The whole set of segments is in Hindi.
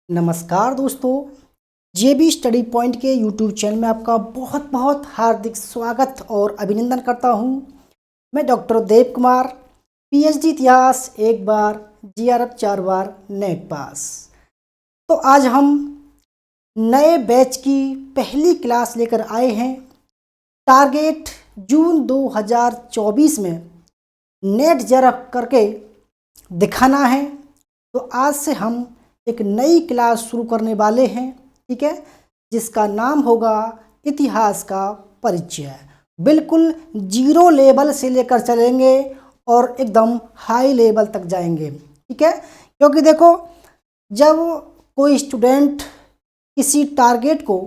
नमस्कार दोस्तों, जेबी स्टडी पॉइंट के यूट्यूब चैनल में आपका बहुत बहुत हार्दिक स्वागत और अभिनंदन करता हूं। मैं डॉक्टर देव कुमार, पीएचडी इतिहास एक बार, जीआरएफ 4 बार, नेट पास। तो आज हम नए बैच की पहली क्लास लेकर आए हैं। टारगेट जून 2024 में नेट जेआरएफ करके दिखाना है। तो आज से हम एक नई क्लास शुरू करने वाले हैं, ठीक है, जिसका नाम होगा इतिहास का परिचय। बिल्कुल जीरो लेवल से लेकर चलेंगे और एकदम हाई लेवल तक जाएंगे, ठीक है। क्योंकि देखो, जब कोई स्टूडेंट किसी टारगेट को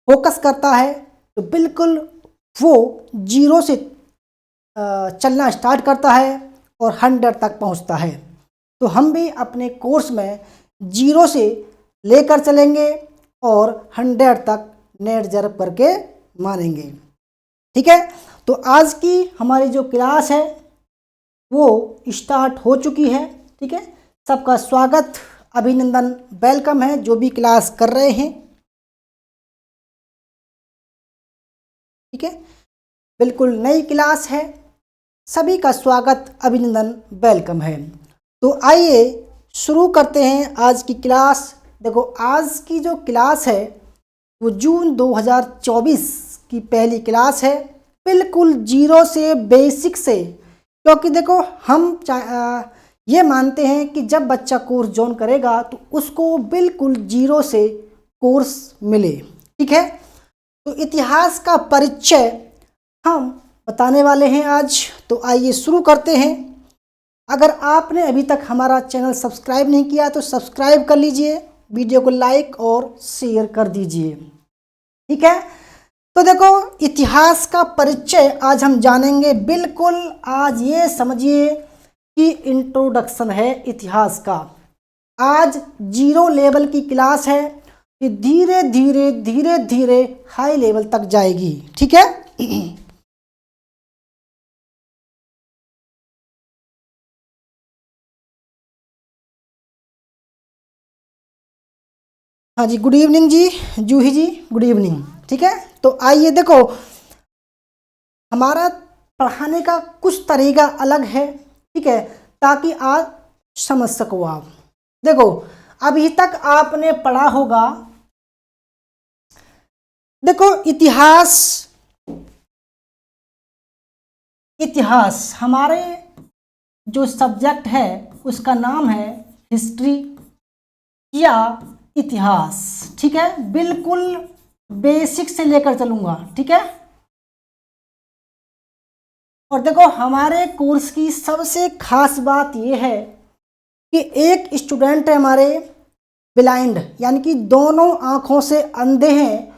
फोकस करता है तो बिल्कुल वो जीरो से चलना स्टार्ट करता है और 100 तक पहुंचता है। तो हम भी अपने कोर्स में जीरो से लेकर चलेंगे और 100 तक नेट जेआरएफ करके मानेंगे, ठीक है। तो आज की हमारी जो क्लास है वो स्टार्ट हो चुकी है, ठीक है। सबका स्वागत, अभिनंदन, वेलकम है जो भी क्लास कर रहे हैं, ठीक है। बिल्कुल नई क्लास है, सभी का स्वागत, अभिनंदन, वेलकम है। तो आइए शुरू करते हैं आज की क्लास। देखो, आज की जो क्लास है वो जून 2024 की पहली क्लास है, बिल्कुल जीरो से, बेसिक से। क्योंकि देखो, हम ये मानते हैं कि जब बच्चा कोर्स ज्वाइन करेगा तो उसको बिल्कुल जीरो से कोर्स मिले, ठीक है। तो इतिहास का परिचय हम बताने वाले हैं आज। तो आइए शुरू करते हैं। अगर आपने अभी तक हमारा चैनल सब्सक्राइब नहीं किया तो सब्सक्राइब कर लीजिए, वीडियो को लाइक और शेयर कर दीजिए, ठीक है। तो देखो, इतिहास का परिचय आज हम जानेंगे। बिल्कुल आज ये समझिए कि इंट्रोडक्शन है इतिहास का। आज जीरो लेवल की क्लास है, कि धीरे धीरे धीरे धीरे हाई लेवल तक जाएगी, ठीक है। हाँ जी, गुड इवनिंग जी, जूही जी, गुड इवनिंग, ठीक है। तो आइए, देखो, हमारा पढ़ाने का कुछ तरीका अलग है, ठीक है, ताकि आज समझ सको आप। देखो, अभी तक आपने पढ़ा होगा, देखो, इतिहास हमारे जो सब्जेक्ट है उसका नाम है हिस्ट्री या इतिहास, ठीक है। बिल्कुल बेसिक से लेकर चलूंगा, ठीक है। और देखो, हमारे कोर्स की सबसे खास बात यह है कि एक स्टूडेंट है हमारे ब्लाइंड, यानी कि दोनों आंखों से अंधे हैं।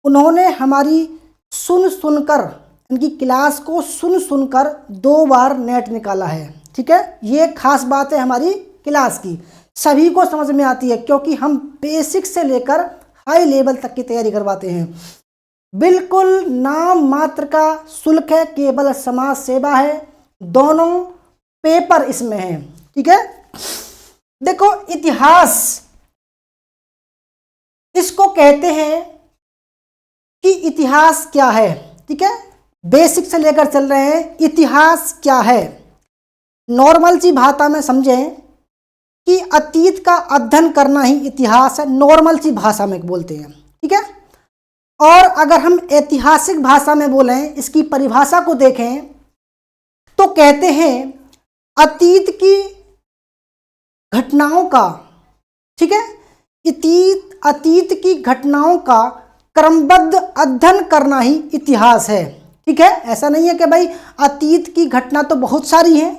उन्होंने हमारी सुनकर, इनकी क्लास को सुनकर 2 बार नेट निकाला है, ठीक है। ये खास बात है हमारी क्लास की, सभी को समझ में आती है क्योंकि हम बेसिक से लेकर हाई लेवल तक की तैयारी करवाते हैं। बिल्कुल नाम मात्र का शुल्क है, केवल समाज सेवा है, दोनों पेपर इसमें है, ठीक है। देखो, इतिहास इसको कहते हैं कि इतिहास क्या है, ठीक है। बेसिक से लेकर चल रहे हैं, इतिहास क्या है। नॉर्मल सी भाषा में समझें कि अतीत का अध्ययन करना ही इतिहास है, नॉर्मल सी भाषा में बोलते हैं, ठीक है। और अगर हम ऐतिहासिक भाषा में बोलें, इसकी परिभाषा को देखें तो कहते हैं अतीत की घटनाओं का, ठीक है, अतीत की घटनाओं का क्रमबद्ध अध्ययन करना ही इतिहास है, ठीक है। ऐसा नहीं है कि भाई अतीत की घटना तो बहुत सारी हैं,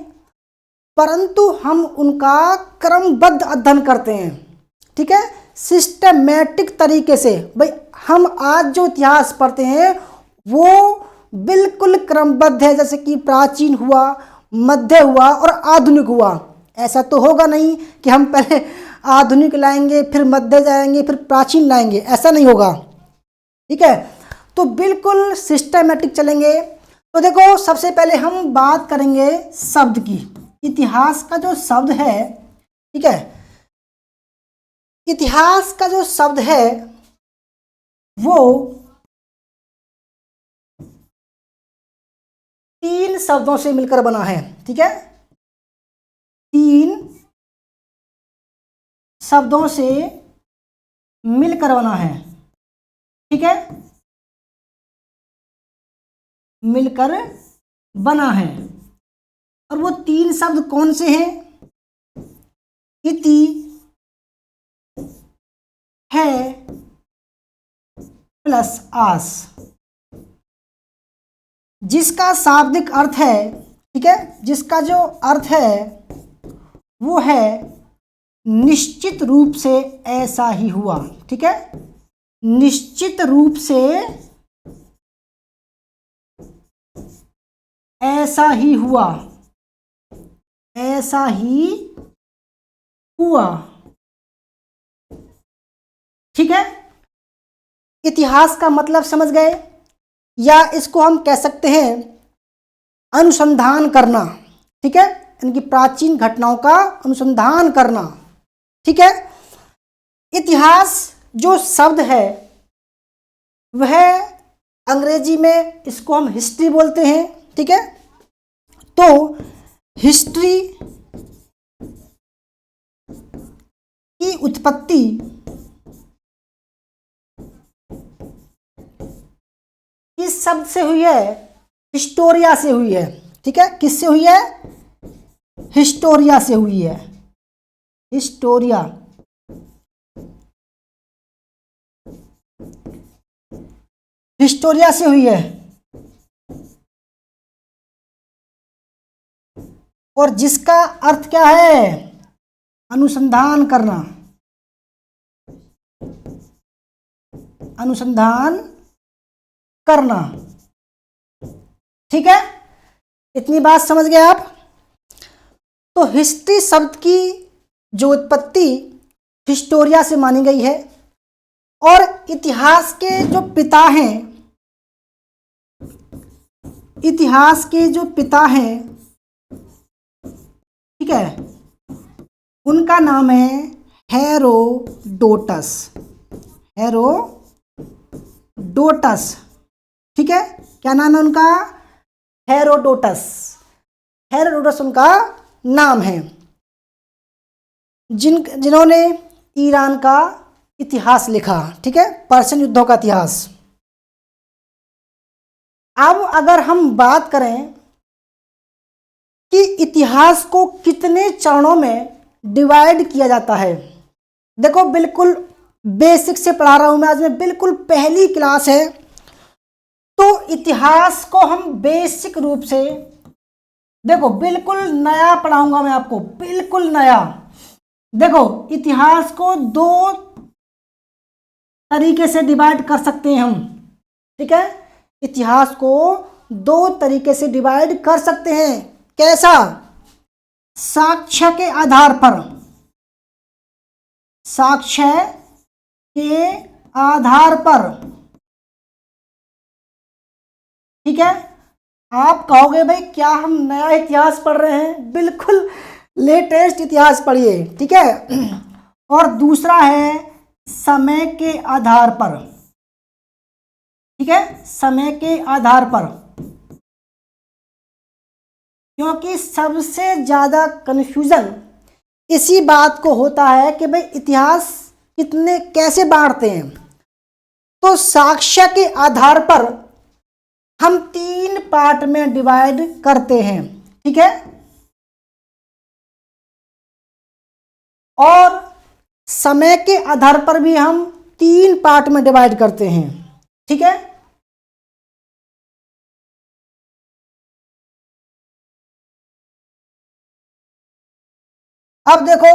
परंतु हम उनका क्रमबद्ध अध्ययन करते हैं, ठीक है, सिस्टमैटिक तरीके से। भाई हम आज जो इतिहास पढ़ते हैं वो बिल्कुल क्रमबद्ध है, जैसे कि प्राचीन हुआ, मध्य हुआ और आधुनिक हुआ। ऐसा तो होगा नहीं कि हम पहले आधुनिक लाएंगे, फिर मध्य जाएंगे, फिर प्राचीन लाएंगे, ऐसा नहीं होगा, ठीक है। तो बिल्कुल सिस्टमैटिक चलेंगे। तो देखो, सबसे पहले हम बात करेंगे शब्द की। इतिहास का जो शब्द है, ठीक है, इतिहास का जो शब्द है वो 3 शब्दों से मिलकर बना है। ठीक है, 3 शब्दों से मिलकर बना है। ठीक है, मिलकर बना है। और वो 3 शब्द कौन से हैं? इति है प्लस आस, जिसका शाब्दिक अर्थ है, ठीक है, जिसका जो अर्थ है वो है निश्चित रूप से ऐसा ही हुआ। ठीक है, निश्चित रूप से ऐसा ही हुआ, ऐसा ही हुआ। ठीक है, इतिहास का मतलब समझ गए, या इसको हम कह सकते हैं अनुसंधान करना। ठीक है, इनकी प्राचीन घटनाओं का अनुसंधान करना। ठीक है, इतिहास जो शब्द है वह अंग्रेजी में इसको हम हिस्ट्री बोलते हैं। ठीक है, तो हिस्ट्री की उत्पत्ति किस शब्द से हुई है? हिस्टोरिया से हुई है। ठीक है, किससे हुई है? हिस्टोरिया से हुई है। हिस्टोरिया, हिस्टोरिया से हुई है। और जिसका अर्थ क्या है? अनुसंधान करना, अनुसंधान करना। ठीक है, इतनी बात समझ गए आप? तो हिस्ट्री शब्द की जो उत्पत्ति हिस्टोरिया से मानी गई है, और इतिहास के जो पिता हैं, इतिहास के जो पिता हैं, ठीक है, उनका नाम है हेरोडोटस। हेरोडोटस। ठीक है, क्या नाम है उनका? हेरोडोटस। हेरोडोटस उनका नाम है, जिन्होंने ईरान का इतिहास लिखा। ठीक है, पर्शियन युद्धों का इतिहास। अब अगर हम बात करें कि इतिहास को कितने चरणों में डिवाइड किया जाता है, देखो बिल्कुल बेसिक से पढ़ा रहा हूं मैं आज, में बिल्कुल पहली क्लास है, तो इतिहास को हम बेसिक रूप से, देखो बिल्कुल नया पढ़ाऊंगा मैं आपको, बिल्कुल नया। देखो इतिहास को 2 तरीके से डिवाइड कर सकते हैं हम। ठीक है, इतिहास को 2 तरीके से डिवाइड कर सकते हैं। कैसा? साक्ष्य के आधार पर, साक्ष्य के आधार पर। ठीक है, आप कहोगे भाई क्या हम नया इतिहास पढ़ रहे हैं? बिल्कुल लेटेस्ट इतिहास पढ़िए। ठीक है, और दूसरा है समय के आधार पर। ठीक है, समय के आधार पर, क्योंकि सबसे ज्यादा कंफ्यूजन इसी बात को होता है कि भाई इतिहास कितने कैसे बांटते हैं। तो साक्ष्य के आधार पर हम 3 पार्ट में डिवाइड करते हैं। ठीक है, और समय के आधार पर भी हम 3 पार्ट में डिवाइड करते हैं। ठीक है, अब देखो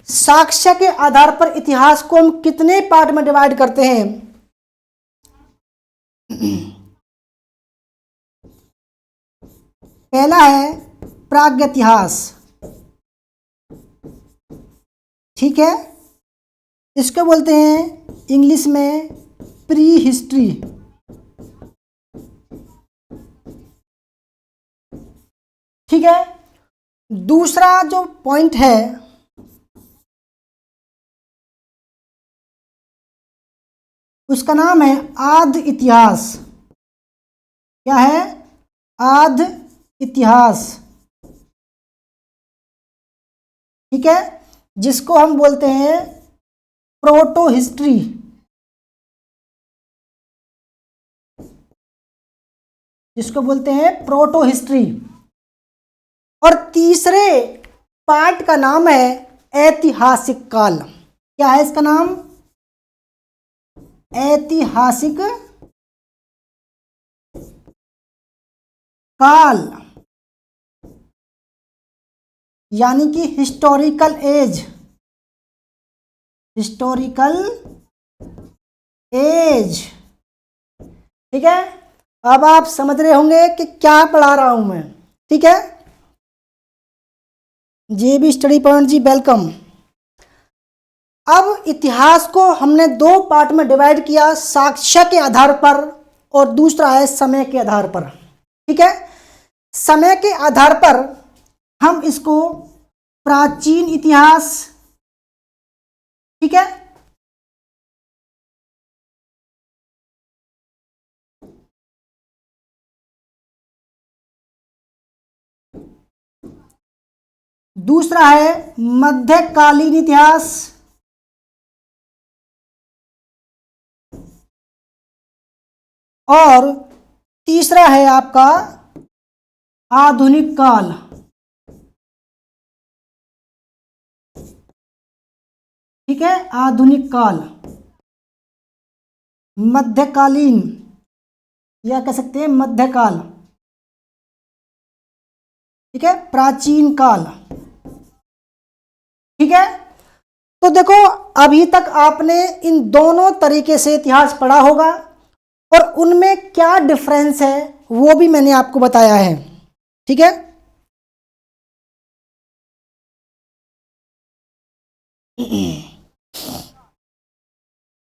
साक्ष्य के आधार पर इतिहास को हम कितने पार्ट में डिवाइड करते हैं? पहला है प्रागैतिहास। ठीक है, इसको बोलते हैं इंग्लिश में प्री हिस्ट्री। ठीक है, दूसरा जो पॉइंट है उसका नाम है आदि इतिहास। क्या है? आदि इतिहास। ठीक है, जिसको हम बोलते हैं प्रोटो हिस्ट्री। जिसको बोलते हैं प्रोटो हिस्ट्री। और तीसरे पार्ट का नाम है ऐतिहासिक काल। क्या है इसका नाम? ऐतिहासिक काल, यानी कि हिस्टोरिकल एज। Historical as. ठीक है, अब आप समझ रहे होंगे कि क्या पढ़ा रहा हूं मैं। ठीक है, JB स्टडी पॉइंट जी वेलकम। अब इतिहास को हमने दो पार्ट में डिवाइड किया, साक्ष्य के आधार पर और दूसरा है समय के आधार पर। ठीक है, समय के आधार पर हम इसको प्राचीन इतिहास, ठीक है, दूसरा है मध्यकालीन इतिहास, और तीसरा है आपका आधुनिक काल। ठीक है, आधुनिक काल, मध्यकालीन या कह सकते हैं मध्यकाल। ठीक है, प्राचीन काल। ठीक है, तो देखो अभी तक आपने इन दोनों तरीके से इतिहास पढ़ा होगा और उनमें क्या डिफरेंस है वो भी मैंने आपको बताया है। ठीक है,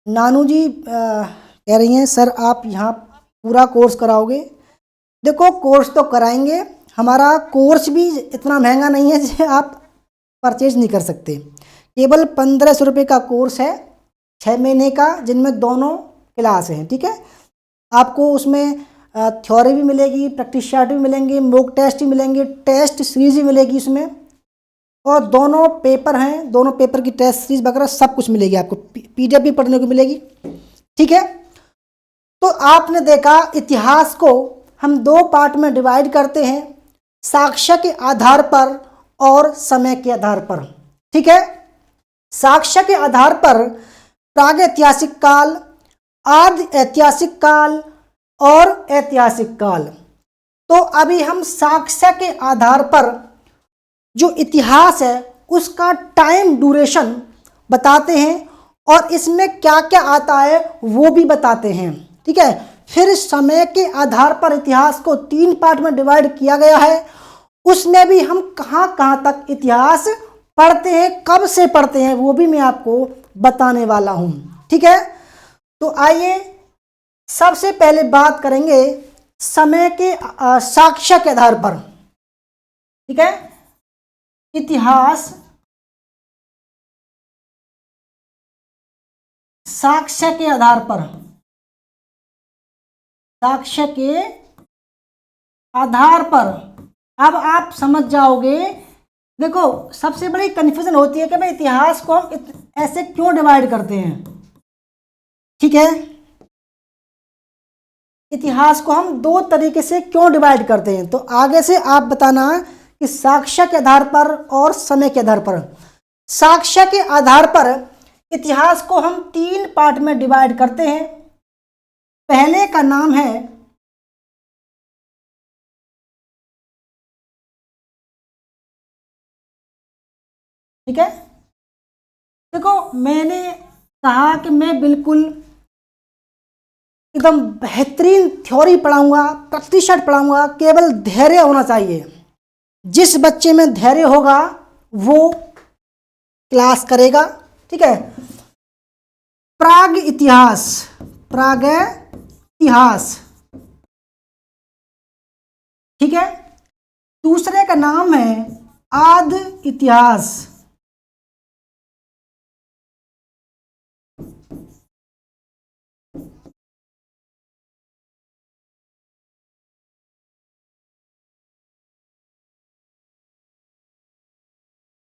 नानू जी कह रही हैं सर आप यहाँ पूरा कोर्स कराओगे। देखो कोर्स तो कराएंगे, हमारा कोर्स भी इतना महंगा नहीं है जो आप परचेज नहीं कर सकते। केवल 1500 रुपये का कोर्स है, 6 महीने का, जिनमें दोनों क्लास हैं। ठीक है, आपको उसमें थ्योरी भी मिलेगी, प्रैक्टिस चार्ट भी मिलेंगे, मॉक टेस्ट भी मिलेंगे, टेस्ट सीरीज भी मिलेगी उसमें, और दोनों पेपर हैं, दोनों पेपर की टेस्ट सीरीज वगैरह सब कुछ मिलेगी आपको, PDF भी पढ़ने को मिलेगी। ठीक है, तो आपने देखा इतिहास को हम दो पार्ट में डिवाइड करते हैं, साक्ष्य के आधार पर और समय के आधार पर। ठीक है, साक्ष्य के आधार पर प्रागैतिहासिक काल, आदि ऐतिहासिक काल और ऐतिहासिक काल। तो अभी हम साक्ष्य के आधार पर जो इतिहास है उसका टाइम ड्यूरेशन बताते हैं और इसमें क्या क्या आता है वो भी बताते हैं। ठीक है, फिर समय के आधार पर इतिहास को 3 पार्ट में डिवाइड किया गया है, उसमें भी हम कहां कहां तक इतिहास पढ़ते हैं, कब से पढ़ते हैं, वो भी मैं आपको बताने वाला हूं। ठीक है, तो आइए सबसे पहले बात करेंगे समय के साक्ष्य के आधार पर। ठीक है, इतिहास साक्ष्य के आधार पर, साक्ष्य के आधार पर। अब आप समझ जाओगे। देखो सबसे बड़ी कंफ्यूजन होती है कि भाई इतिहास को हम ऐसे क्यों डिवाइड करते हैं। ठीक है, इतिहास को हम दो तरीके से क्यों डिवाइड करते हैं, तो आगे से आप बताना कि साक्ष्य के आधार पर और समय के आधार पर। साक्ष्य के आधार पर इतिहास को हम 3 पार्ट में डिवाइड करते हैं। पहले का नाम है ठीक है, देखो मैंने कहा कि मैं बिल्कुल एकदम बेहतरीन थ्योरी पढ़ाऊंगा, प्रतिशत पढ़ाऊंगा, केवल धैर्य होना चाहिए। जिस बच्चे में धैर्य होगा वो क्लास करेगा। ठीक है, प्राग इतिहास, प्राग इतिहास। ठीक है, दूसरे का नाम है आदि इतिहास।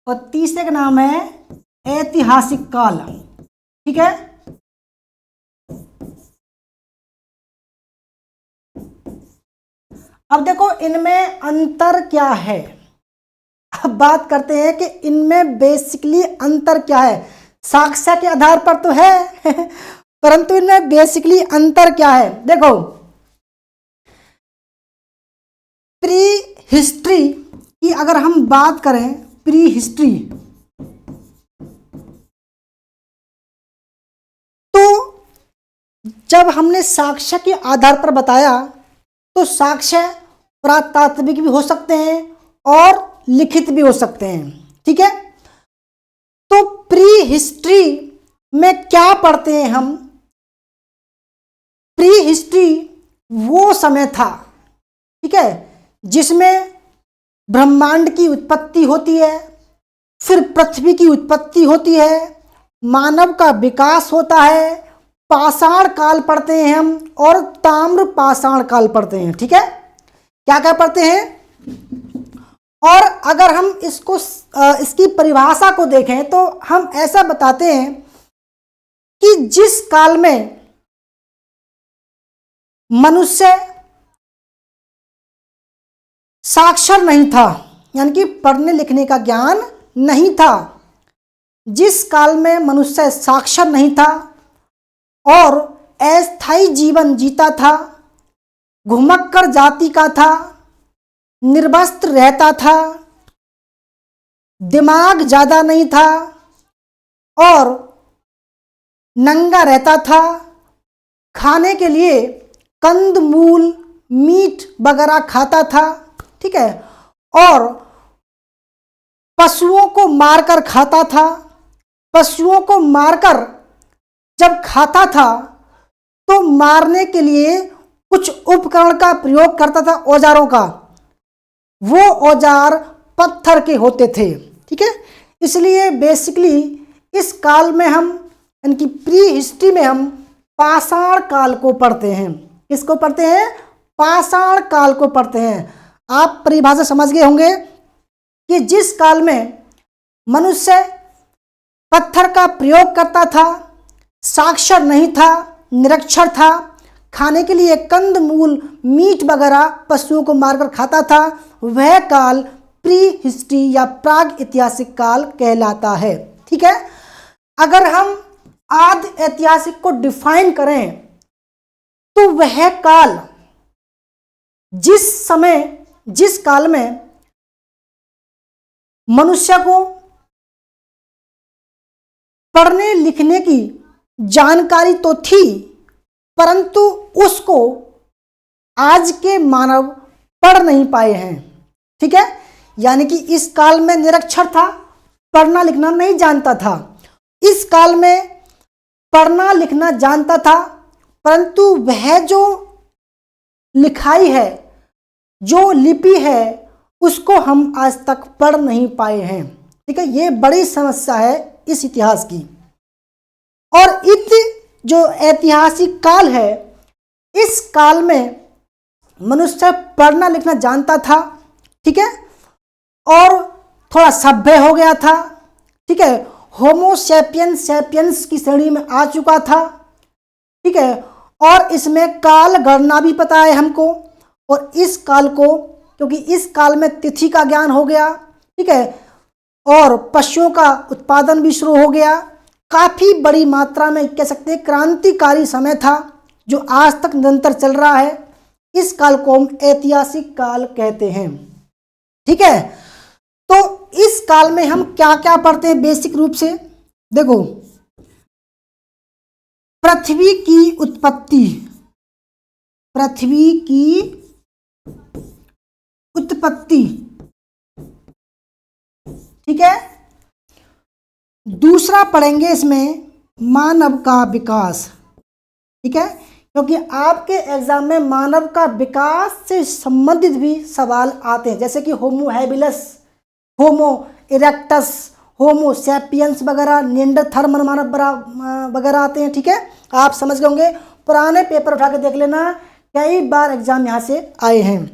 और तीसरे का नाम है ऐतिहासिक काल। ठीक है, अब देखो इनमें अंतर क्या है। अब बात करते हैं कि इनमें बेसिकली अंतर क्या है। साक्ष्य के आधार पर तो है परंतु इनमें बेसिकली अंतर क्या है। देखो, प्री हिस्ट्री की अगर हम बात करें, प्री हिस्ट्री, तो जब हमने साक्ष्य के आधार पर बताया तो साक्ष्य पुरातात्विक भी हो सकते हैं और लिखित भी हो सकते हैं। ठीक है, तो प्री हिस्ट्री में क्या पढ़ते हैं हम। प्री हिस्ट्री वो समय था, ठीक है, जिसमें ब्रह्मांड की उत्पत्ति होती है, फिर पृथ्वी की उत्पत्ति होती है, मानव का विकास होता है, पाषाण काल पढ़ते हैं हम और ताम्र पाषाण काल पढ़ते हैं। ठीक है, क्या क्या पढ़ते हैं। और अगर हम इसको इसकी परिभाषा को देखें तो हम ऐसा बताते हैं कि जिस काल में मनुष्य साक्षर नहीं था, यानी कि पढ़ने लिखने का ज्ञान नहीं था, जिस काल में मनुष्य साक्षर नहीं था और अस्थायी जीवन जीता था, घुमक्कड़ जाति का था, निर्वस्त्र रहता था, दिमाग ज्यादा नहीं था और नंगा रहता था, खाने के लिए कंद मूल मीट वगैरह खाता था। ठीक है, और पशुओं को मारकर खाता था। पशुओं को मारकर जब खाता था तो मारने के लिए कुछ उपकरण का प्रयोग करता था, औजारों का। वो औजार पत्थर के होते थे। ठीक है, इसलिए बेसिकली इस काल में हम, इनकी प्री हिस्ट्री में हम पाषाण काल को पढ़ते हैं। किसको पढ़ते हैं? पाषाण काल को पढ़ते हैं। आप परिभाषा समझ गए होंगे कि जिस काल में मनुष्य पत्थर का प्रयोग करता था, साक्षर नहीं था, निरक्षर था, खाने के लिए कंद मूल मीट वगैरह पशुओं को मारकर खाता था, वह काल प्री हिस्ट्री या प्राग ऐतिहासिक काल कहलाता है। ठीक है, अगर हम आदि ऐतिहासिक को डिफाइन करें तो वह काल जिस काल में मनुष्य को पढ़ने लिखने की जानकारी तो थी, परंतु उसको आज के मानव पढ़ नहीं पाए हैं। ठीक है, यानी कि इस काल में निरक्षर था, पढ़ना लिखना नहीं जानता था। इस काल में पढ़ना लिखना जानता था, परंतु वह जो लिखाई है, जो लिपि है, उसको हम आज तक पढ़ नहीं पाए हैं। ठीक है, ये बड़ी समस्या है इस इतिहास की। और इस जो ऐतिहासिक काल है, इस काल में मनुष्य पढ़ना लिखना जानता था। ठीक है, और थोड़ा सभ्य हो गया था। ठीक है, होमो सैपियंस की श्रेणी में आ चुका था। ठीक है, और इसमें काल गणना भी पता है हमको। और इस काल को, क्योंकि इस काल में तिथि का ज्ञान हो गया, ठीक है, और पशुओं का उत्पादन भी शुरू हो गया। काफ़ी बड़ी मात्रा में कह सकते हैं क्रांतिकारी समय था, जो आज तक निरंतर चल रहा है। इस काल को हम ऐतिहासिक काल कहते हैं। ठीक है, तो इस काल में हम क्या क्या पढ़ते हैं बेसिक रूप से। देखो, पृथ्वी की उत्पत्ति, पृथ्वी की उत्पत्ति, ठीक है। दूसरा पढ़ेंगे इसमें मानव का विकास। ठीक है, क्योंकि आपके एग्जाम में मानव का विकास से संबंधित भी सवाल आते हैं, जैसे कि होमो हैबिलस, होमो इरेक्टस, होमो सैपियंस वगैरह, निएंडरथाल मानव वगैरह आते हैं। ठीक है, आप समझ गए होंगे, पुराने पेपर उठा के देख लेना, कई बार एग्जाम यहाँ से आए हैं,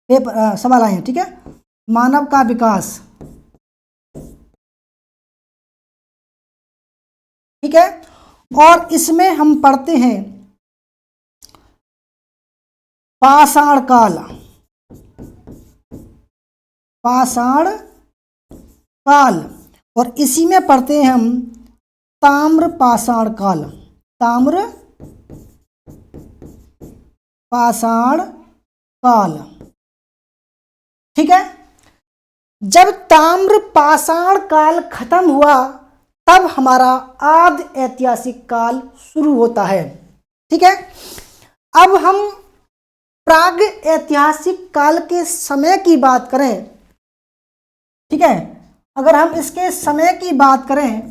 पेपर सवाल आए हैं। ठीक है, मानव का विकास, और इसमें हम पढ़ते हैं पाषाण काल। पाषाण काल। और इसी में पढ़ते हैं हम ताम्र पाषाण काल। ताम्र पाषाण काल। ठीक है। जब ताम्र पाषाण काल खत्म हुआ तब हमारा आदि ऐतिहासिक काल शुरू होता है। ठीक है। अब हम प्राग ऐतिहासिक काल के समय की बात करें, ठीक है, अगर हम इसके समय की बात करें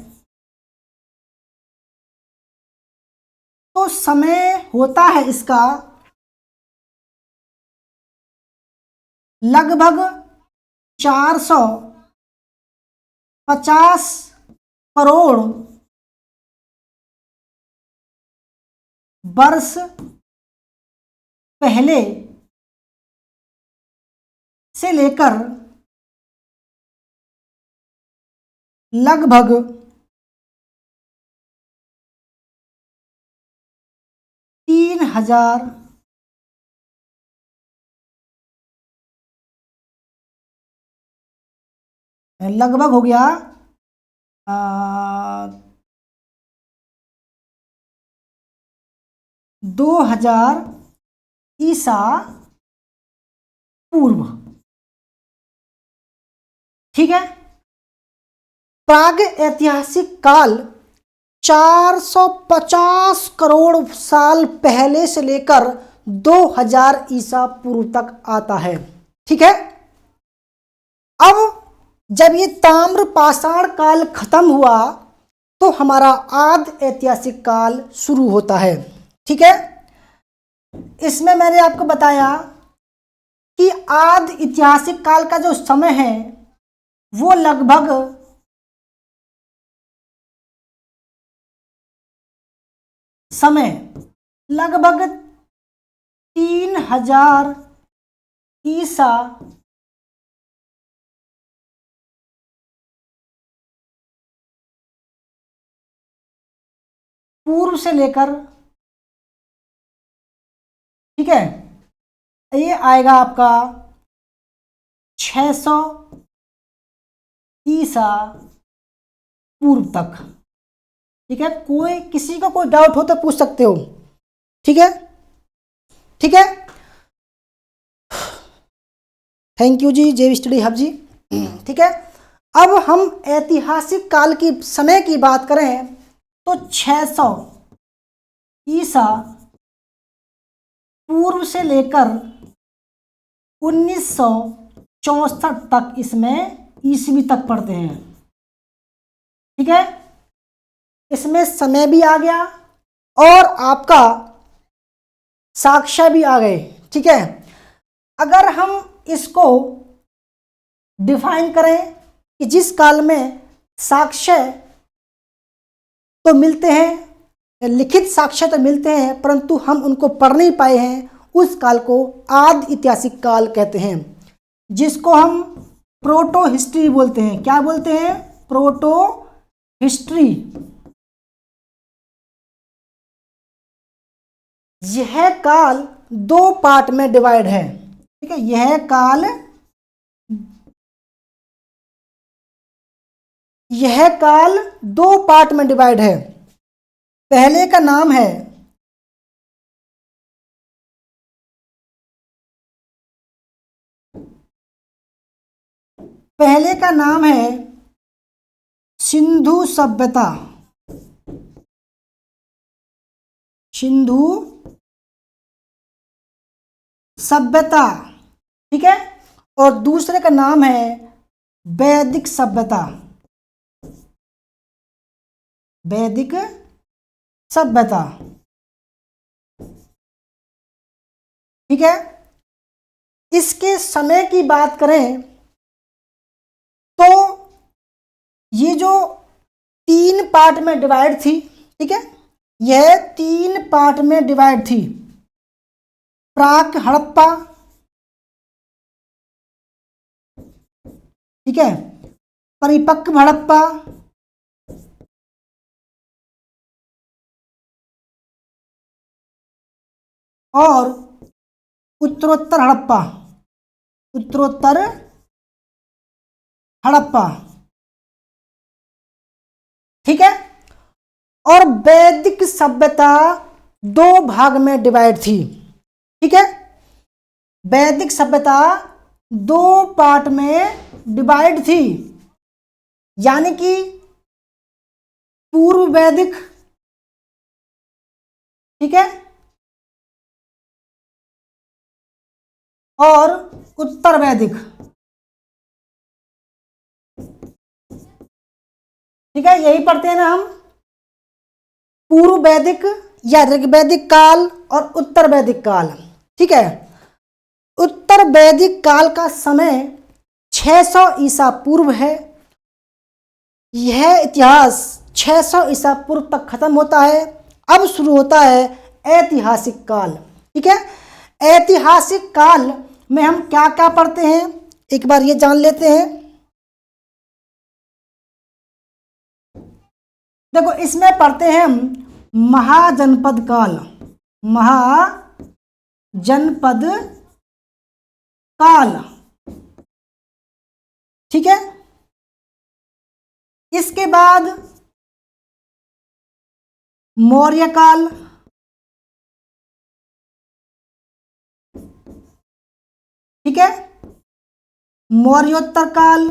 तो समय होता है इसका लगभग 450 करोड़ वर्ष पहले से लेकर लगभग 3000 लगभग हो गया 2000 ईसा पूर्व। ठीक है। प्राग ऐतिहासिक काल 450 करोड़ साल पहले से लेकर 2000 ईसा पूर्व तक आता है। ठीक है। अब जब ये ताम्र पाषाण काल खत्म हुआ तो हमारा आदि ऐतिहासिक काल शुरू होता है। ठीक है। इसमें मैंने आपको बताया कि आदि ऐतिहासिक काल का जो समय है वो लगभग समय लगभग 3000 ईसा पूर्व से लेकर, ठीक है, ये आएगा आपका 600 ईसा पूर्व तक। ठीक है। कोई किसी को कोई डाउट हो तो पूछ सकते हो। ठीक है। ठीक है। थैंक यू जी, जेवी स्टडी हब जी। ठीक है। अब हम ऐतिहासिक काल की समय की बात करें तो 600 ईसा पूर्व से लेकर 1964 तक इसमें ईस्वी तक पढ़ते हैं। ठीक है। इसमें समय भी आ गया और आपका साक्ष्य भी आ गए। ठीक है। अगर हम इसको डिफाइन करें कि जिस काल में साक्ष्य तो मिलते हैं, लिखित साक्ष्य तो मिलते हैं परंतु हम उनको पढ़ नहीं पाए हैं, उस काल को आदि ऐतिहासिक काल कहते हैं, जिसको हम प्रोटो हिस्ट्री बोलते हैं। क्या बोलते हैं? Proto history. यह काल 2 पार्ट में डिवाइड है। ठीक है। यह काल 2 पार्ट में डिवाइड है। पहले का नाम है सिंधु सभ्यता। सिंधु सभ्यता। ठीक है। और दूसरे का नाम है वैदिक सभ्यता। वैदिक सभ्यता। ठीक है। इसके समय की बात करें तो ये जो 3 पार्ट में डिवाइड थी, ठीक है, यह 3 पार्ट में डिवाइड थी। प्राक हड़प्पा, ठीक है, परिपक्व हड़प्पा और उत्तरोत्तर हड़प्पा, उत्तरोत्तर हड़प्पा। ठीक है। और वैदिक सभ्यता दो भाग में डिवाइड थी। ठीक है, वैदिक सभ्यता दो पार्ट में डिवाइड थी, यानी कि पूर्व वैदिक, ठीक है, और उत्तर वैदिक। ठीक है, यही पढ़ते हैं ना हम, पूर्व वैदिक या ऋग्वैदिक काल और उत्तर वैदिक काल। ठीक है, उत्तर वैदिक काल का समय 600 ईसा पूर्व है। यह इतिहास 600 ईसा पूर्व तक खत्म होता है। अब शुरू होता है ऐतिहासिक काल। ठीक है, ऐतिहासिक काल में हम क्या क्या पढ़ते हैं एक बार ये जान लेते हैं। देखो, इसमें पढ़ते हैं हम महाजनपद काल, महाजनपद काल। ठीक है, इसके बाद मौर्य काल। ठीक है, मौर्योत्तर काल।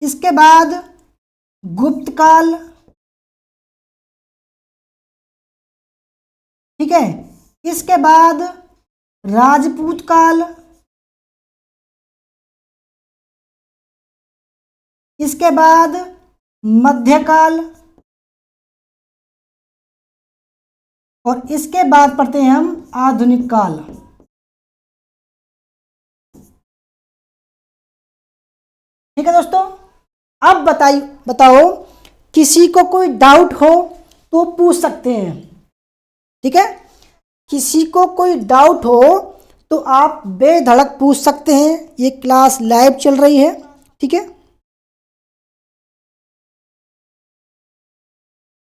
इसके बाद गुप्त काल। ठीक है, इसके बाद राजपूत काल। इसके बाद मध्यकाल। और इसके बाद पढ़ते हैं हम आधुनिक काल। ठीक है दोस्तों, अब बताओ, किसी को कोई डाउट हो तो पूछ सकते हैं। ठीक है, किसी को कोई डाउट हो तो आप बेधड़क पूछ सकते हैं। ये क्लास लाइव चल रही है। ठीक है,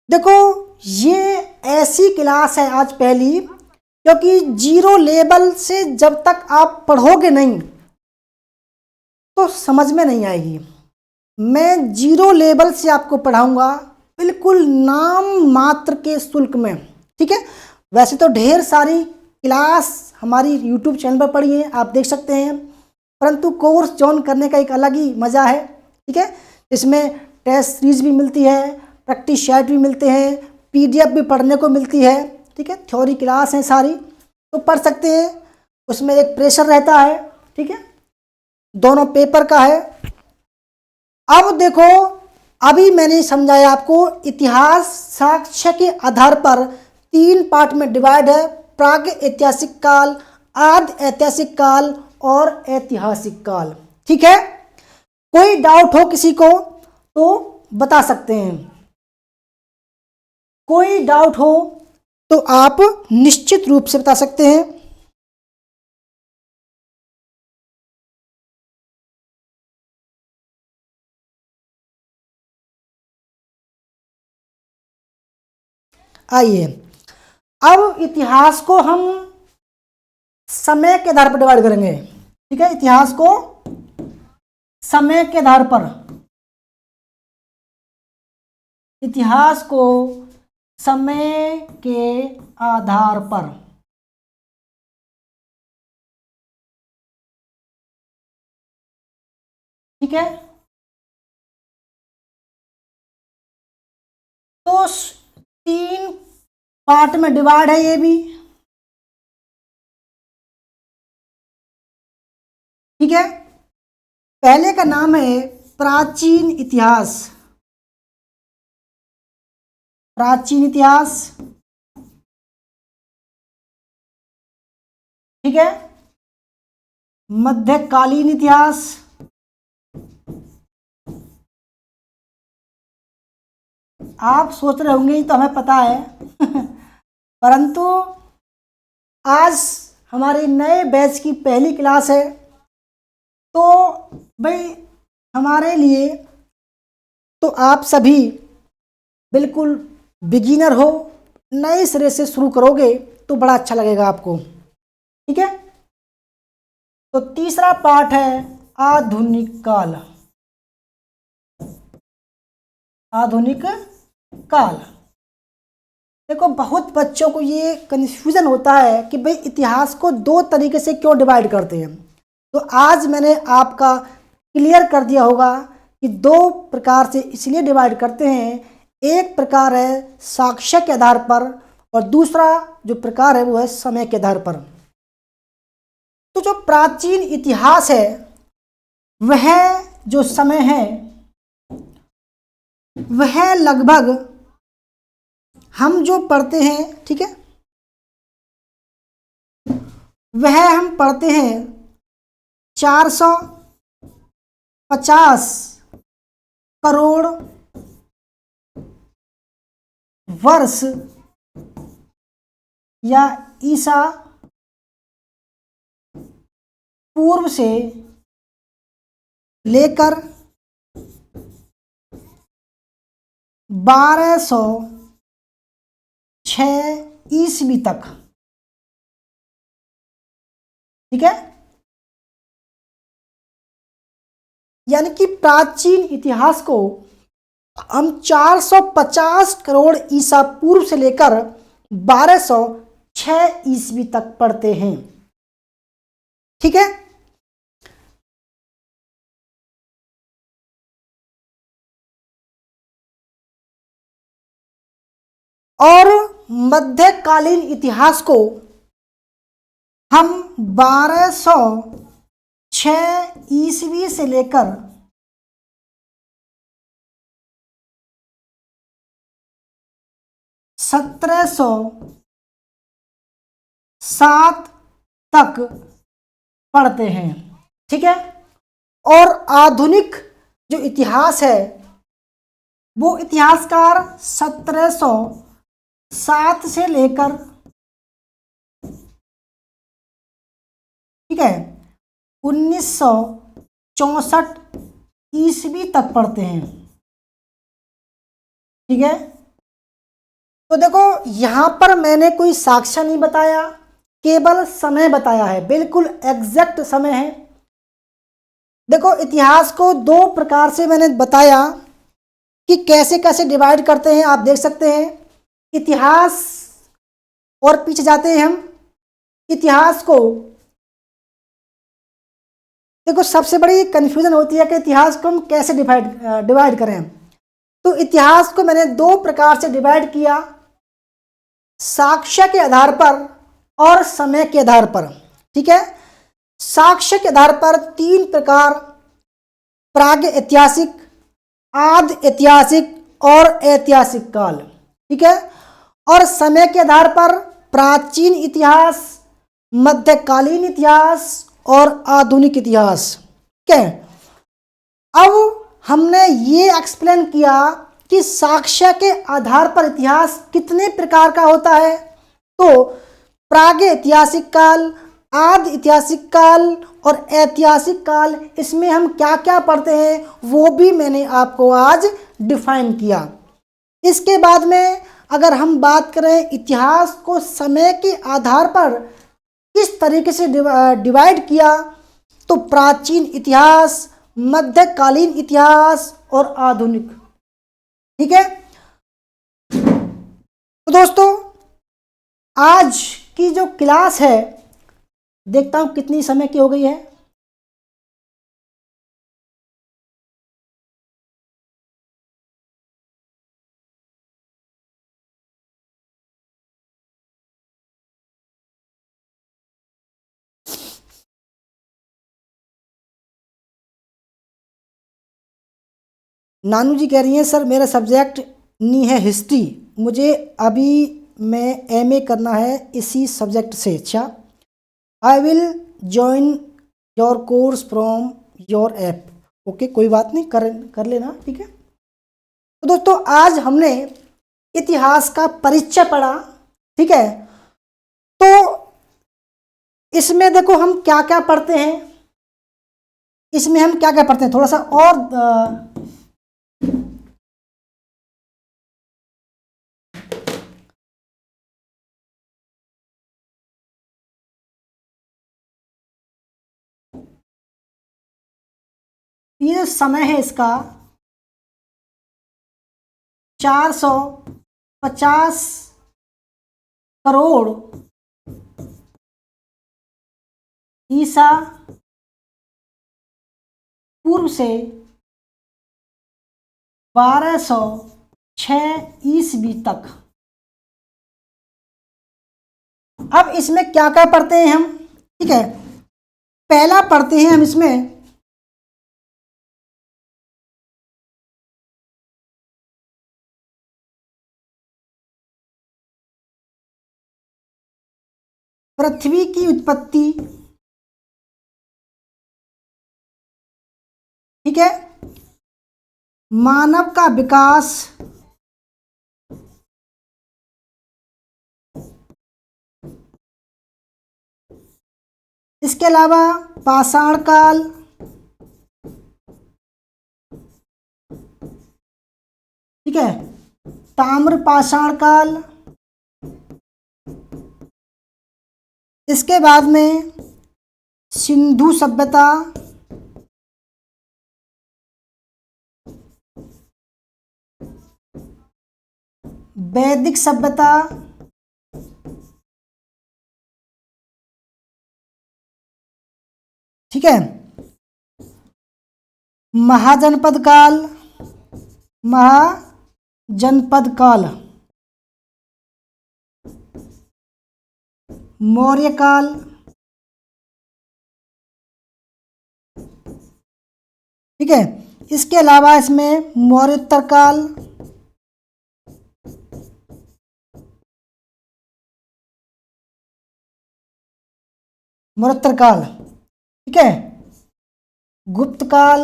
देखो, ये ऐसी क्लास है आज पहली, क्योंकि जीरो लेवल से जब तक आप पढ़ोगे नहीं तो समझ में नहीं आएगी। मैं जीरो लेवल से आपको पढ़ाऊंगा, बिल्कुल नाम मात्र के शुल्क में। ठीक है, वैसे तो ढेर सारी क्लास हमारी यूट्यूब चैनल पर पड़ी है, आप देख सकते हैं, परंतु कोर्स ज्वाइन करने का एक अलग ही मज़ा है। ठीक है, इसमें टेस्ट सीरीज भी मिलती है, प्रैक्टिस सेट भी मिलते हैं, पीडीएफ भी पढ़ने को मिलती है। ठीक है, थ्योरी क्लास है सारी, तो पढ़ सकते हैं। उसमें एक प्रेशर रहता है। ठीक है, दोनों पेपर का है। अब देखो, अभी मैंने समझाया आपको, इतिहास साक्ष्य के आधार पर तीन पार्ट में डिवाइड है, प्राग ऐतिहासिक काल, आद्य ऐतिहासिक काल और ऐतिहासिक काल। ठीक है, कोई डाउट हो किसी को तो बता सकते हैं, कोई डाउट हो तो आप निश्चित रूप से बता सकते हैं। आइए, अब इतिहास को हम समय के आधार पर डिवाइड करेंगे। ठीक है, इतिहास को समय के आधार पर, इतिहास को समय के आधार पर। ठीक है, तो तीन पार्ट में डिवाइड है ये भी। ठीक है, पहले का नाम है प्राचीन इतिहास, प्राचीन इतिहास। ठीक है, मध्यकालीन इतिहास। आप सोच रहे होंगे तो हमें पता है परंतु आज हमारे नए बैच की पहली क्लास है, तो भाई हमारे लिए तो आप सभी बिल्कुल बिगिनर हो, नए सिरे से शुरू करोगे तो बड़ा अच्छा लगेगा आपको। ठीक है, तो तीसरा पार्ट है आधुनिक काल। आधुनिक काल, देखो बहुत बच्चों को ये कन्फ्यूजन होता है कि भाई इतिहास को दो तरीके से क्यों डिवाइड करते हैं। तो आज मैंने आपका क्लियर कर दिया होगा कि दो प्रकार से इसलिए डिवाइड करते हैं। एक प्रकार है साक्ष्य के आधार पर और दूसरा जो प्रकार है वो है समय के आधार पर। तो जो प्राचीन इतिहास है वह जो समय है वह लगभग हम जो पढ़ते हैं, ठीक है, वह हम पढ़ते हैं 450 करोड़ वर्ष या ईसा पूर्व से लेकर 1206 ईस्वी तक। ठीक है, यानी कि प्राचीन इतिहास को हम 450 करोड़ ईसा पूर्व से लेकर 1206 ईस्वी तक पढ़ते हैं। ठीक है, और मध्यकालीन इतिहास को हम 1206 ईस्वी से लेकर 1707 तक पढ़ते हैं। ठीक है, और आधुनिक जो इतिहास है वो इतिहासकार 1707 से लेकर, ठीक है, 1964 ईस्वी तक पढ़ते हैं। ठीक है, तो देखो यहां पर मैंने कोई साक्ष्य नहीं बताया, केवल समय बताया है, बिल्कुल एग्जैक्ट समय है। देखो इतिहास को दो प्रकार से मैंने बताया कि कैसे कैसे डिवाइड करते हैं, आप देख सकते हैं। इतिहास, और पीछे जाते हैं हम, इतिहास को देखो सबसे बड़ी कंफ्यूजन होती है कि इतिहास को हम कैसे डिवाइड करें। तो इतिहास को मैंने दो प्रकार से डिवाइड किया, साक्ष्य के आधार पर और समय के आधार पर। ठीक है, साक्ष्य के आधार पर तीन प्रकार, प्राग ऐतिहासिक, आद ऐतिहासिक और ऐतिहासिक काल। ठीक है, और समय के आधार पर प्राचीन इतिहास, मध्यकालीन इतिहास और आधुनिक इतिहास। ठीक है, अब हमने ये एक्सप्लेन किया कि साक्ष्य के आधार पर इतिहास कितने प्रकार का होता है। तो प्राग ऐतिहासिक काल, आदि ऐतिहासिक काल और ऐतिहासिक काल, इसमें हम क्या क्या पढ़ते हैं वो भी मैंने आपको आज डिफाइन किया। इसके बाद में अगर हम बात करें इतिहास को समय के आधार पर किस तरीके से डिवाइड किया, तो प्राचीन इतिहास, मध्यकालीन इतिहास और आधुनिक। ठीक है, तो दोस्तों आज की जो क्लास है, देखता हूं कितनी समय की हो गई है। नानू जी कह रही हैं सर मेरा सब्जेक्ट नहीं है हिस्ट्री, मुझे अभी मैं एमए करना है इसी सब्जेक्ट से। अच्छा, I will join your course from your app. Okay, कोई बात नहीं, कर लेना। ठीक है, तो दोस्तों आज हमने इतिहास का परिचय पढ़ा। ठीक है, तो इसमें देखो हम क्या क्या पढ़ते हैं, इसमें हम क्या क्या पढ़ते हैं, थोड़ा सा और ये जो समय है इसका 450 करोड़ ईसा पूर्व से 1206 ईस्वी तक। अब इसमें क्या क्या पढ़ते हैं हम, ठीक है। पहला पढ़ते हैं हम इसमें पृथ्वी की उत्पत्ति, ठीक है। मानव का विकास, इसके अलावा पाषाण काल, ठीक है। ताम्र पाषाण काल, इसके बाद में सिंधु सभ्यता, वैदिक सभ्यता, ठीक है। महाजनपद काल, महाजनपद काल, मौर्य काल, ठीक है। इसके अलावा इसमें मौर्योत्तर काल, मौर्योत्तर काल, ठीक है। गुप्त काल,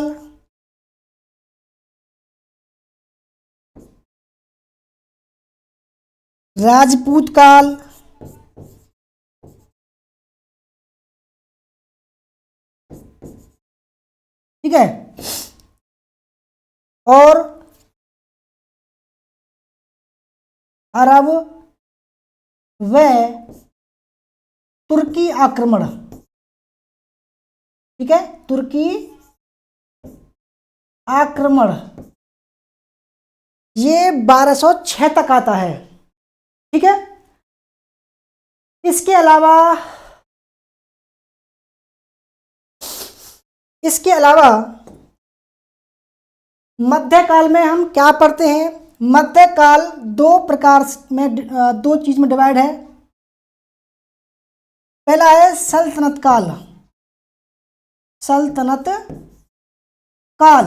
राजपूत काल, ठीक है। और अरब व तुर्की आक्रमण, ठीक है। तुर्की आक्रमण ये 1206 तक आता है, ठीक है। इसके अलावा मध्यकाल में हम क्या पढ़ते हैं। मध्यकाल दो प्रकार में, दो चीज में डिवाइड है। पहला है सल्तनत काल, सल्तनत काल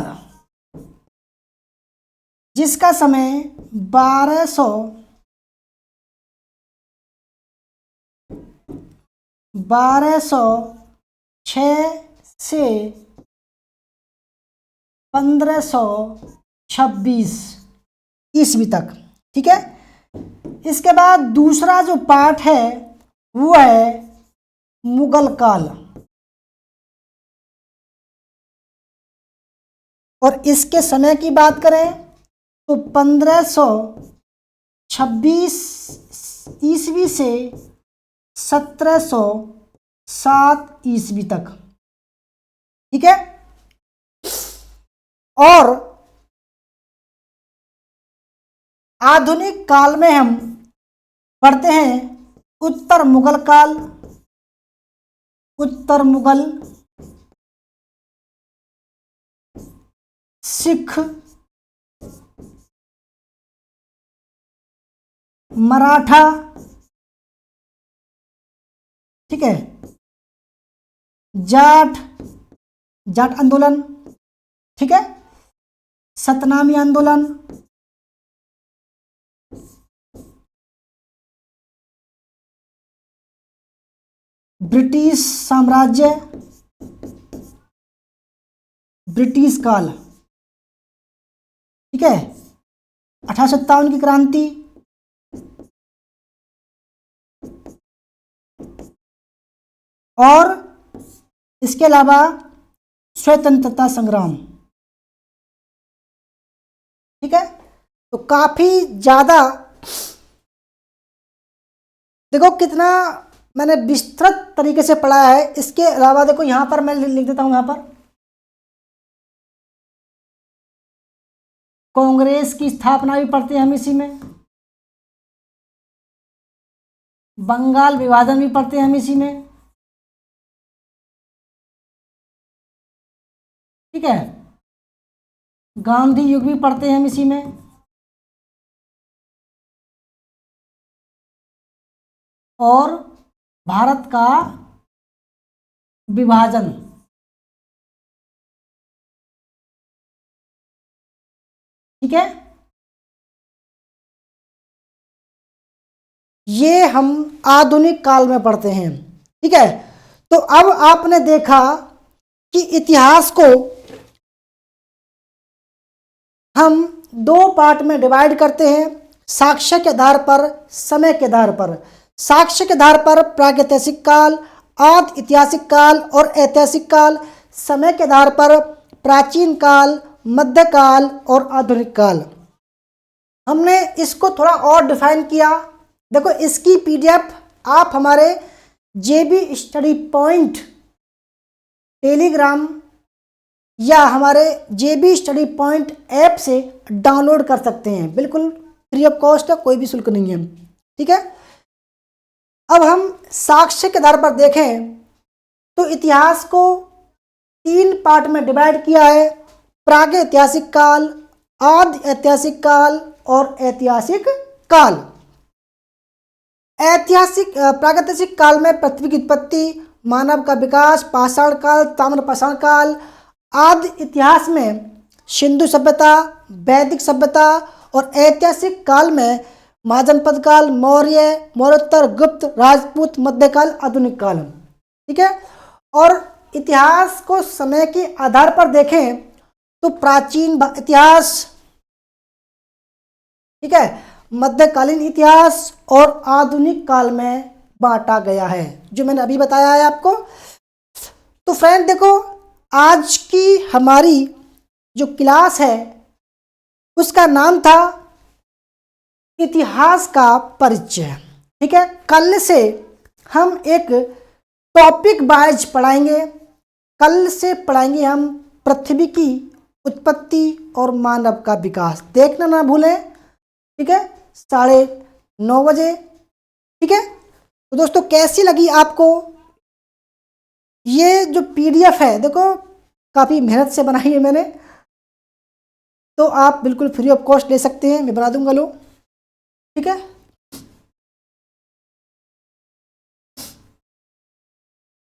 जिसका समय 1206 से 1526 ईस्वी तक, ठीक है। इसके बाद दूसरा जो पार्ट है वो है मुगल काल, और इसके समय की बात करें तो 1526 ईस्वी से 1707 ईस्वी तक, ठीक है। और आधुनिक काल में हम पढ़ते हैं उत्तर मुगल काल, उत्तर मुगल, सिख, मराठा, ठीक है। जाट आंदोलन, ठीक है। सतनामी आंदोलन, ब्रिटिश साम्राज्य, ब्रिटिश काल, ठीक है। 1857 की क्रांति, और इसके अलावा स्वतंत्रता संग्राम, ठीक है। तो काफी ज्यादा देखो कितना मैंने विस्तृत तरीके से पढ़ाया है। इसके अलावा देखो यहां पर मैं लिख देता हूं, यहां पर कांग्रेस की स्थापना भी पढ़ते हैं हम इसी में, बंगाल विभाजन भी पढ़ते हैं हम इसी में, ठीक है, गांधी युग भी पढ़ते हैं हम इसी में, और भारत का विभाजन, ठीक है। ये हम आधुनिक काल में पढ़ते हैं, ठीक है। तो अब आपने देखा कि इतिहास को हम दो पार्ट में डिवाइड करते हैं, साक्ष्य के आधार पर, समय के आधार पर। साक्ष्य के आधार पर प्रागैतिहासिक काल, आदि ऐतिहासिक काल और ऐतिहासिक काल। समय के आधार पर प्राचीन काल, मध्यकाल और आधुनिक काल। हमने इसको थोड़ा और डिफाइन किया। देखो, इसकी पीडीएफ आप हमारे जेबी स्टडी पॉइंट टेलीग्राम या हमारे जेबी स्टडी पॉइंट ऐप से डाउनलोड कर सकते हैं, बिल्कुल फ्री ऑफ कॉस्ट है, कोई भी शुल्क नहीं है, ठीक है। अब हम साक्ष्य के आधार पर देखें तो इतिहास को 3 पार्ट में डिवाइड किया है, प्रागैतिहासिक काल, आदि ऐतिहासिक काल और ऐतिहासिक काल। प्रागैतिहासिक काल में पृथ्वी की उत्पत्ति, मानव का विकास, पाषाण काल, ताम्र पाषाण काल। आदि इतिहास में सिंधु सभ्यता, वैदिक सभ्यता और ऐतिहासिक काल में महाजनपद काल, मौर्य, मौर्योत्तर, गुप्त, राजपूत, मध्यकाल, आधुनिक काल, ठीक है। और इतिहास को समय के आधार पर देखें तो प्राचीन इतिहास, ठीक है, मध्यकालीन इतिहास और आधुनिक काल में बांटा गया है, जो मैंने अभी बताया है आपको। तो फ्रेंड देखो, आज की हमारी जो क्लास है उसका नाम था इतिहास का परिचय, ठीक है। कल से हम एक टॉपिक वाइज पढ़ाएंगे। कल से पढ़ाएंगे हम पृथ्वी की उत्पत्ति और मानव का विकास। देखना ना भूलें, ठीक है, 9:30 बजे, ठीक है। तो दोस्तों, कैसी लगी आपको ये जो पीडीएफ है? देखो, काफ़ी मेहनत से बनाई है मैंने, तो आप बिल्कुल फ्री ऑफ कॉस्ट ले सकते हैं, मैं बना दूंगा, लो, ठीक है।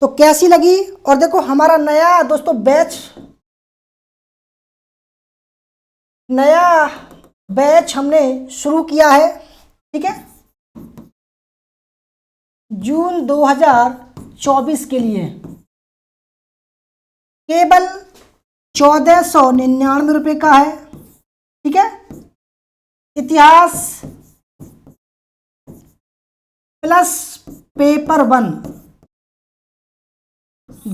तो कैसी लगी? और देखो, हमारा नया दोस्तों बैच हमने शुरू किया है, ठीक है, जून 2024 के लिए। केवल 1499 रुपये का है, ठीक है। इतिहास प्लस पेपर 1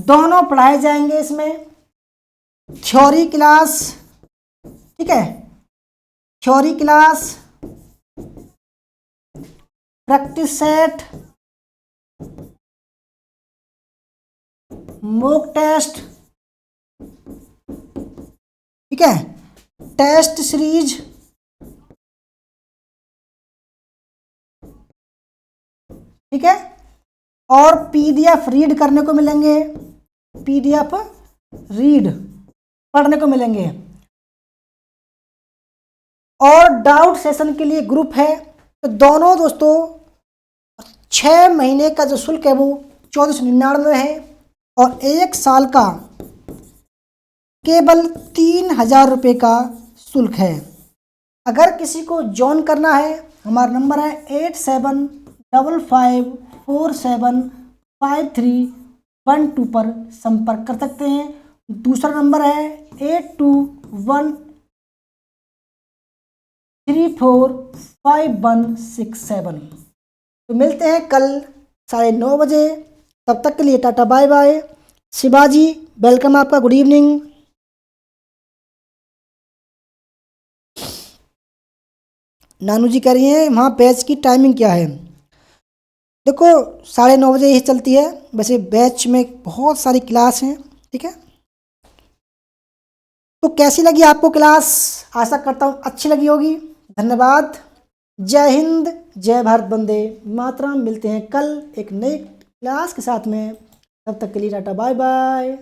दोनों पढ़ाए जाएंगे इसमें। थ्योरी क्लास, ठीक है, theory class, practice set, mock test, ठीक है, टेस्ट सीरीज, ठीक है, और पीडीएफ रीड करने को मिलेंगे, पीडीएफ रीड पढ़ने को मिलेंगे। और डाउट सेशन के लिए ग्रुप है। तो दोनों दोस्तों 6 महीने का जो शुल्क है वो 1499 है, और 1 साल का केवल 3000 रुपये का शुल्क है। अगर किसी को ज्वाइन करना है, हमारा नंबर है 8755475312 पर संपर्क कर सकते हैं। दूसरा नंबर है 8213455167। तो मिलते हैं कल 9:30 बजे। तब तक के लिए tata bye bye. Shivaji welcome आपका, गुड इवनिंग। नानू जी कह रही हैं वहाँ बैच की टाइमिंग क्या है? देखो, 9:30 बजे ही चलती है, वैसे बैच में बहुत सारी क्लास हैं, ठीक है। तो कैसी लगी आपको क्लास? आशा करता हूँ अच्छी लगी होगी। धन्यवाद। जय हिंद, जय भारत, वंदे मातरम। मिलते हैं कल एक नई क्लास के साथ में। तब तक के लिए टाटा बाय बाय।